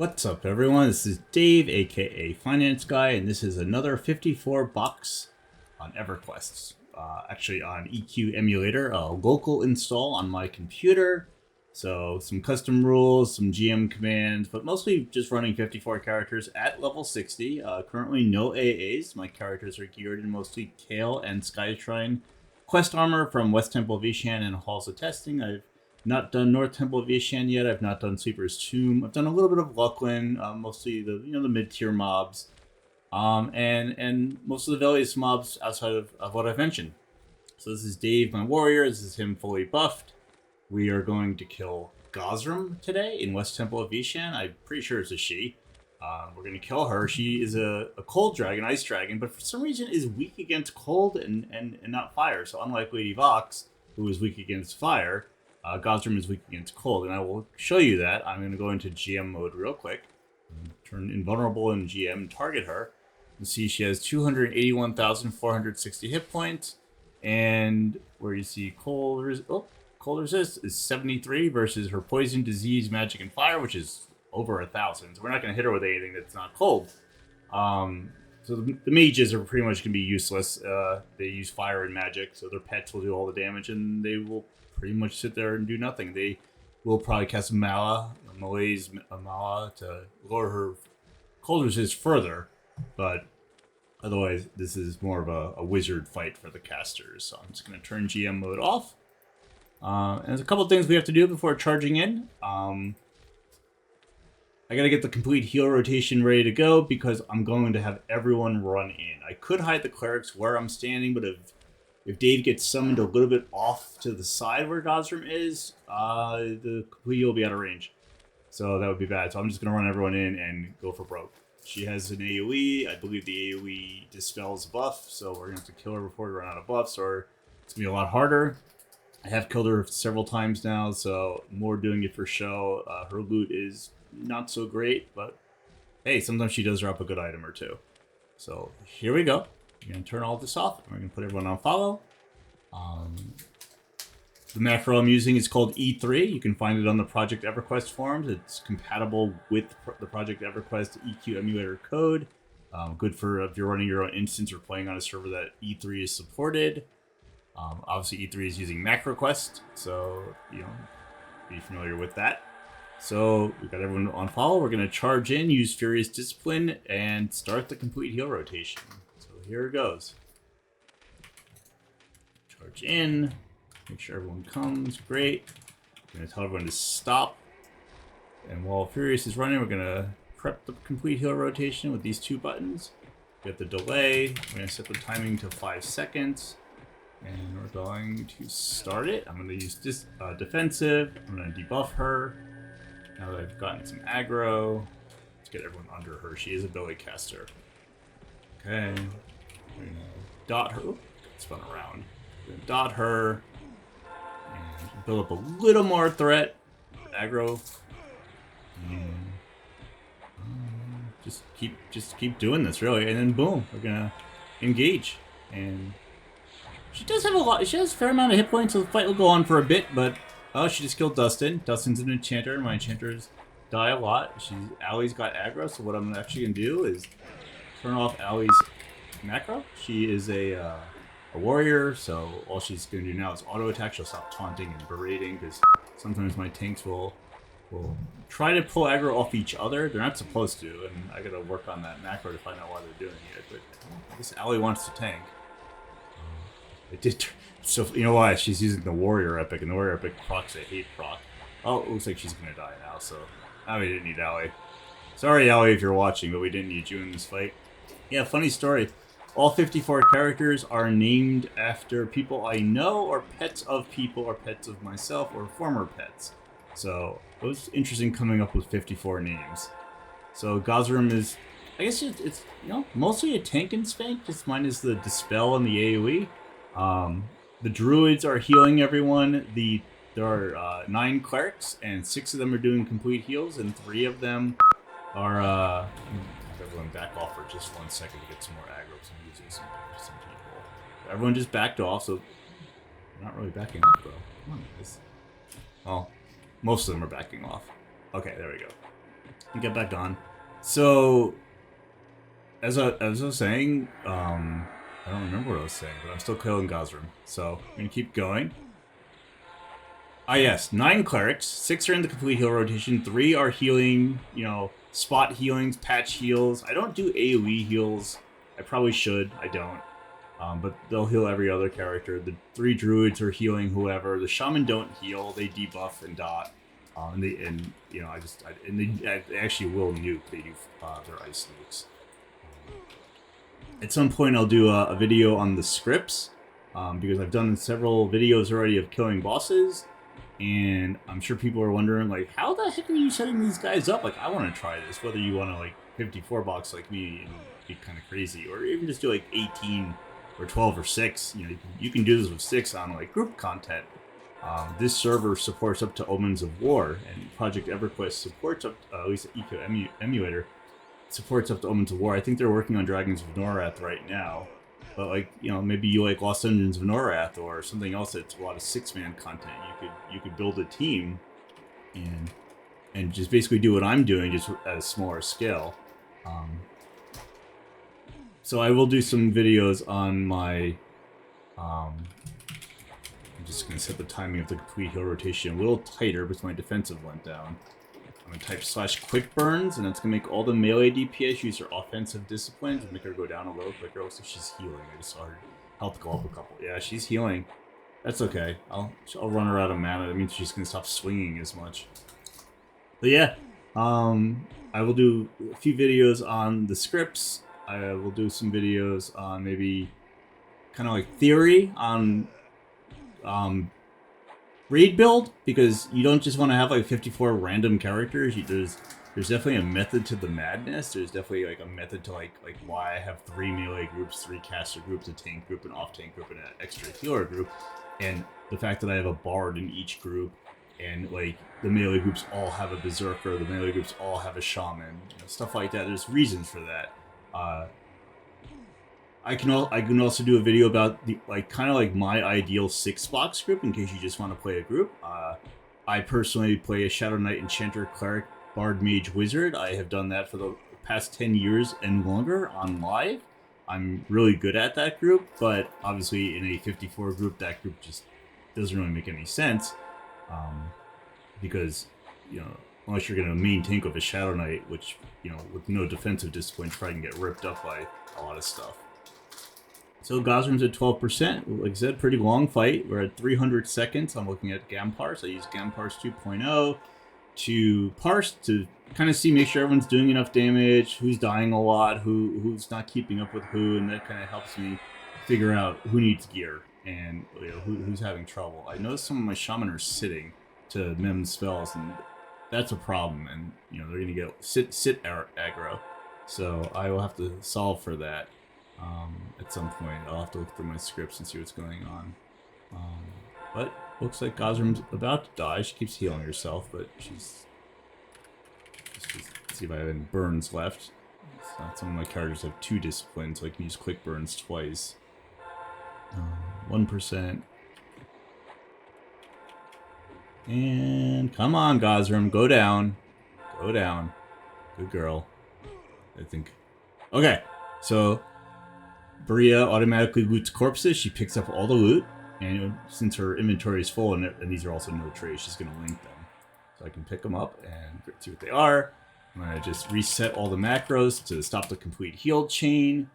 What's up, everyone? This is Dave, aka Finance Guy, and this is another 54 box on EverQuest. Actually, on EQ Emulator, a local install on my computer. So, some custom rules, some GM commands, but mostly just running 54 characters at level 60. Currently, no AAs. My characters are geared in mostly Kael and Skyshrine quest armor from West Temple of Veeshan and Halls of Testing. I've not done North Temple of Veeshan yet. I've not done Sweeper's Tomb. I've done a little bit of Luclin, mostly the the mid-tier mobs, and most of the Velious mobs outside of what I've mentioned. So this is Dave, my warrior. This is him fully buffed. We are going to kill Gozzrem today in West Temple of Veeshan. I'm pretty sure it's a she. We're going to kill her. She is a cold dragon, ice dragon, but for some reason is weak against cold and not fire. So unlike Lady Vox, who is weak against fire, Gozzrem is weak against cold, and I will show you that. I'm going to go into GM mode real quick, turn invulnerable in GM, and target her. You see she has 281,460 hit points, and where you see cold resist is 73 versus her poison, disease, magic, and fire, which is over 1,000. So we're not going to hit her with anything that's not cold. So the mages are pretty much going to be useless. They use fire and magic, so their pets will do all the damage, and they will pretty much sit there and do nothing. They will probably cast Mala to lower her cold resist further, but otherwise this is more of a wizard fight for the casters. So I'm just going to turn GM mode off. And there's a couple things we have to do before charging in. I got to get the complete heal rotation ready to go because I'm going to have everyone run in. I could hide the clerics where I'm standing, but if Dave gets summoned a little bit off to the side where Gozzrem is, the complete heal will be out of range. So that would be bad. So I'm just going to run everyone in and go for broke. She has an AoE. I believe the AoE dispels buff, so we're going to have to kill her before we run out of buffs, or it's going to be a lot harder. I have killed her several times now, so more doing it for show. Her loot is not so great, but hey, sometimes she does drop a good item or two. So here we go. We're going to turn all this off. We're going to put everyone on follow. The macro I'm using is called E3. You can find it on the Project EverQuest forums. It's compatible with the Project EverQuest EQ Emulator code. Good for if you're running your own instance or playing on a server that E3 is supported. Obviously, E3 is using MacroQuest, so be familiar with that. So we've got everyone on follow. We're going to charge in, use Furious Discipline, and start the complete heal rotation. So here it goes. Charge in. Make sure everyone comes. Great. I'm going to tell everyone to stop. And while Furious is running, we're going to prep the complete heal rotation with these two buttons. We have the delay. We're going to set the timing to 5 seconds. And we're going to start it. I'm going to use this defensive. I'm going to debuff her. Now that I've gotten some aggro, let's get everyone under her. She is a ability caster. Okay. Dot her. Oop, spun around. Dot her. And build up a little more threat. Aggro. And just keep doing this, really. And then boom, we're going to engage. And she does have a lot. She has a fair amount of hit points, so the fight will go on for a bit, but oh, she just killed Dustin. Dustin's an enchanter. My enchanters die a lot. Allie's got aggro, so what I'm actually going to do is turn off Allie's macro. She is a warrior, so all she's going to do now is auto attack. She'll stop taunting and berating, because sometimes my tanks will try to pull aggro off each other. They're not supposed to, and I got to work on that macro to find out why they're doing it. But I guess Allie wants to tank. It did. So, you know why? She's using the Warrior Epic, and the Warrior Epic procs a hate proc. Oh, it looks like she's going to die now, so now we didn't need Allie. Sorry, Allie, if you're watching, but we didn't need you in this fight. Yeah, funny story. All 54 characters are named after people I know, or pets of people, or pets of myself, or former pets. So, it was interesting coming up with 54 names. So, Gozzrem is, I guess it's mostly a tank and spank, just minus the Dispel and the AoE. The druids are healing everyone. There are 9 clerics, and 6 of them are doing complete heals, and 3 of them are everyone back off for just 1 second to get some more aggro. So I'm using some people. Everyone just backed off, so they're not really backing off, though. Come on, guys. Well, most of them are backing off. Okay, there we go. Get back on. So, as I was saying, I don't remember what I was saying, but I'm still killing Gozzrem. So, I'm going to keep going. Ah, yes, 9 clerics. 6 are in the complete heal rotation. 3 are healing, you know, spot healings, patch heals. I don't do AoE heals. I probably should. I don't. But they'll heal every other character. The 3 druids are healing whoever. The shaman don't heal. They debuff and dot. And you know, they actually will nuke. They do their ice nukes. At some point, I'll do a video on the scripts because I've done several videos already of killing bosses, and I'm sure people are wondering like, how the heck are you setting these guys up? Like, I want to try this. Whether you want to like 54 box like me and be kind of crazy, or even just do like 18 or 12 or 6. You know, you can do this with 6 on like group content. This server supports up to Omens of War, and Project EverQuest supports up at least EQ Emulator supports up to Omens of War. I think they're working on Dragons of Norath right now. But like, you know, maybe you like Lost Dungeons of Norath or something else that's a lot of 6-man content. You could build a team and just basically do what I'm doing, just at a smaller scale. So I will do some videos on my I'm just going to set the timing of the complete heal rotation a little tighter because my defensive went down. I'm going to type /quick burns, and that's going to make all the melee DPS use their offensive disciplines and make her go down a little quicker. Also, she's healing. I just saw her health go up a couple. Yeah, she's healing. That's okay. I'll run her out of mana. That means she's going to stop swinging as much. But yeah, I will do a few videos on the scripts. I will do some videos on maybe kind of like theory on raid build, because you don't just want to have like 54 random characters. There's definitely a method to the madness. There's definitely like a method to like why I have 3 melee groups, 3 caster groups, a tank group, an off tank group, and an extra healer group, and the fact that I have a bard in each group, and like the melee groups all have a berserker, the melee groups all have a shaman, you know, stuff like that. There's reasons for that. I can also do a video about the kind of like my ideal 6-box group in case you just want to play a group. I personally play a Shadow Knight, Enchanter, Cleric, Bard, Mage, Wizard. I have done that for the past 10 years and longer on live. I'm really good at that group, but obviously in a 54 group, that group just doesn't really make any sense because, you know, unless you're going to main tank with a Shadow Knight, which, you know, with no defensive discipline, probably can get ripped up by a lot of stuff. So Gozzrem's at 12%. Like I said, pretty long fight. We're at 300 seconds. I'm looking at Gamparse. I use Gamparse 2.0 to parse to kind of make sure everyone's doing enough damage, who's dying a lot, who's not keeping up with who, and that kind of helps me figure out who needs gear and, you know, who's having trouble. I noticed some of my shaman are sitting to mem spells, and that's a problem. And, you know, they're gonna get sit aggro. So I will have to solve for that. At some point, I'll have to look through my scripts and see what's going on. But looks like Gozzrem's about to die. She keeps healing herself, but she's... Let's see if I have any burns left. Some of my characters have 2 disciplines, so I can use quick burns twice. 1%. And come on, Gozzrem, go down. Go down. Good girl. I think. Okay, so Bria automatically loots corpses. She picks up all the loot, and, you know, since her inventory is full, and these are also no trays, she's going to link them. So I can pick them up and see what they are. I'm going to just reset all the macros to stop the complete heal chain.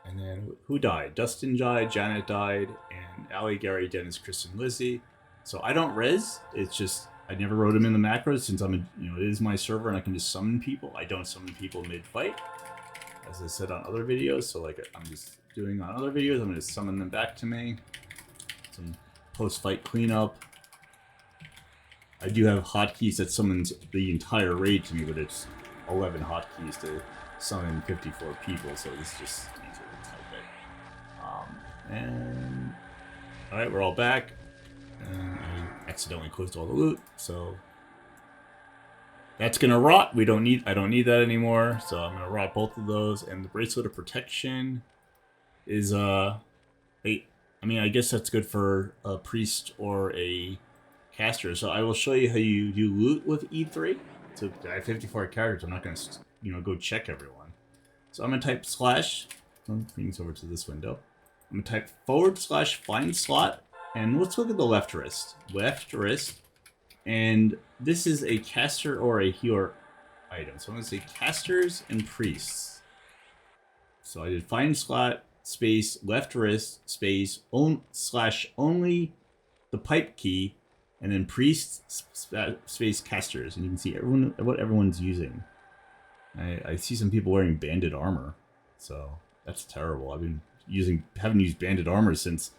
And then who died? Dustin died, Janet died, and Allie, Gary, Dennis, Chris, and Lizzie. So I don't res. It's just I never wrote them in the macros since it is my server and I can just summon people. I don't summon people mid-fight, as I said on other videos. So like I'm just doing on other videos, I'm going to summon them back to me. Some post-fight cleanup. I do have hotkeys that summons the entire raid to me, but it's 11 hotkeys to summon 54 people, so this is just easier to type it. And alright, we're all back. And I accidentally closed all the loot, so that's gonna rot. I don't need that anymore, so I'm gonna rot both of those. And the bracelet of protection is I mean, I guess that's good for a priest or a caster. So I will show you how you do loot with E3. So I have 54 characters. I'm not going to, go check everyone. So I'm going to type slash. Bring this over to this window. I'm going to type / find slot. And let's look at the left wrist. Left wrist. And this is a caster or a healer item. So I'm going to say casters and priests. So I did find slot, space, left wrist, space, / only the pipe key, and then priest, space, casters. And you can see what everyone's using. I see some people wearing banded armor. So that's terrible. Haven't used banded armor since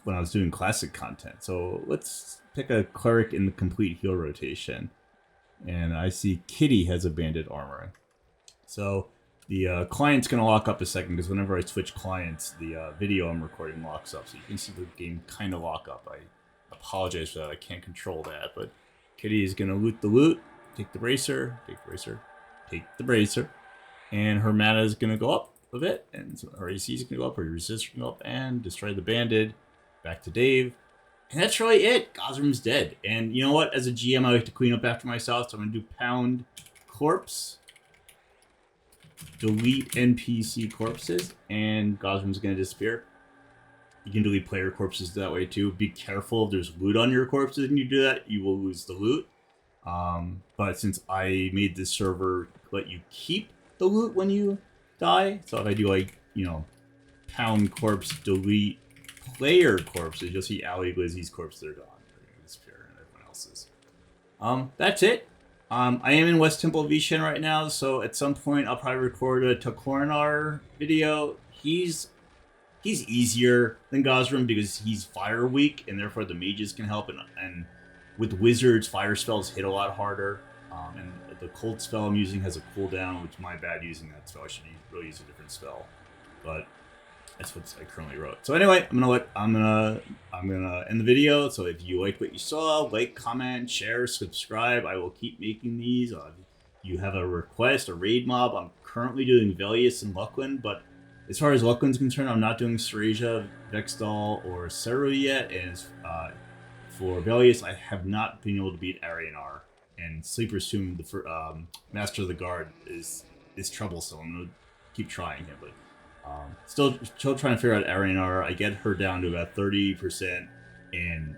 when I was doing classic content. So let's pick a cleric in the complete heal rotation. And I see Kitty has a banded armor. So the client's going to lock up a second, because whenever I switch clients, the video I'm recording locks up. So you can see the game kind of lock up. I apologize for that. I can't control that. But Kitty is going to loot the loot, take the bracer, take the bracer, take the bracer. And her mana is going to go up a bit. And so her AC is going to go up, her resist is going to go up, and destroy the banded. Back to Dave. And that's really it. Gozzrem's dead. And you know what? As a GM, I like to clean up after myself. So I'm going to do pound corpse. Delete NPC corpses. And Gozzrem's going to disappear. You can delete player corpses that way too. Be careful. If there's loot on your corpses and you do that, you will lose the loot. But since I made this server let you keep the loot when you die. So if I do pound corpse, delete player corpses, you'll see Ali Glizzy's corpses are gone. They're going to disappear, and everyone else's. That's it. I am in West Temple of Veeshan right now, so at some point I'll probably record a Takorinar video. He's easier than Gozzrem because he's fire weak, and therefore the mages can help. And with wizards, fire spells hit a lot harder. And the cold spell I'm using has a cooldown, which my bad using that spell. I should really use a different spell, but that's what I currently wrote. So anyway, I'm gonna end the video. So if you like what you saw, like, comment, share, subscribe. I will keep making these. If you have a request, a raid mob, I'm currently doing Velious and Luclin, but as far as Luclin's concerned, I'm not doing Syrasia, Vexdal, or Seru yet. And for Velious, I have not been able to beat Arianar. And Sleeper's Tomb, the Master of the Guard, is troublesome. I'm gonna keep trying him, but still trying to figure out Arianar. I get her down to about 30%, and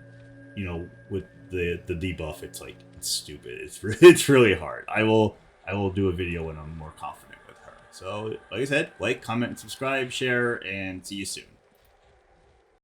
with the debuff, it's stupid. It's really hard. I will do a video when I'm more confident with her. So like I said, like, comment, subscribe, share, and see you soon.